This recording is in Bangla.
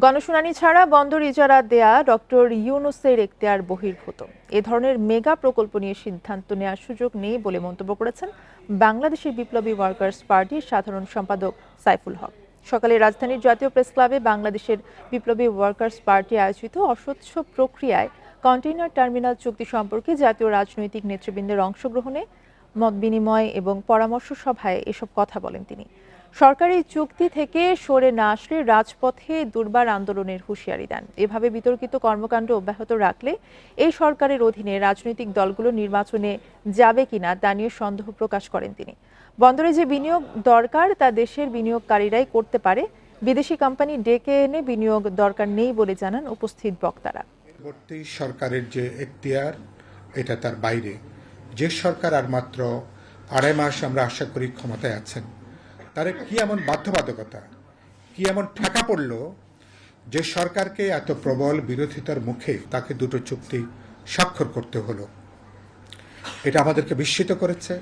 গণশুনানি ছাড়া বন্দর ইজারা দেয়া ডক্টর ইউনূসের এখতিয়ার বহির্ভূত। এ ধরনের মেগা প্রকল্প নিয়ে সিদ্ধান্ত নেওয়ার সুযোগ নেই বলে মন্তব্য করেছেন বাংলাদেশের বিপ্লবী ওয়ার্কার্স পার্টির সাধারণ সম্পাদক সাইফুল হক। সকালে রাজধানীর জাতীয় প্রেস ক্লাবে বাংলাদেশের বিপ্লবী ওয়ার্কার্স পার্টি আয়োজিত অস্বচ্ছ প্রক্রিয়ায় কন্টেইনার টার্মিনাল চুক্তি সম্পর্কে জাতীয় রাজনৈতিক নেতৃবৃন্দের অংশগ্রহণে মতবিনিময় এবং পরামর্শ সভায় এসব কথা বলেন তিনি। সরকারি চুক্তি থেকে সরে না আসলে রাজপথে দুর্বার আন্দোলনের হুঁশিয়ারি দেন। এভাবে বিতর্কিত কর্মকাণ্ড অব্যাহত রাখলে এই সরকারের অধীনে রাজনৈতিক দলগুলো নির্বাচনে যাবে কিনা তা নিয়ে সন্দেহ প্রকাশ করেন তিনি। বন্দরে যে বিনিয়োগ দরকার তা দেশের বিনিয়োগকারীরাই করতে পারে, বিদেশি কোম্পানি ডেকে এনে বিনিয়োগ দরকার নেই বলে জানান উপস্থিত বক্তারা। পরবর্তী সরকারের যে এখতিয়ার, এটা তার বাইরে। যে সরকার আর মাত্র 2.5 মাস আমরা আশা করি ক্ষমতায় আছেন, তার কি এমন বাধ্যবাধকতা, কি এমন ঠেকা পড়ল যে সরকারকে এত প্রবল বিরোধিতার মুখে তাকে দুটো চুক্তি স্বাক্ষর করতে হলো। এটা আমাদেরকে বিস্মিত করেছে।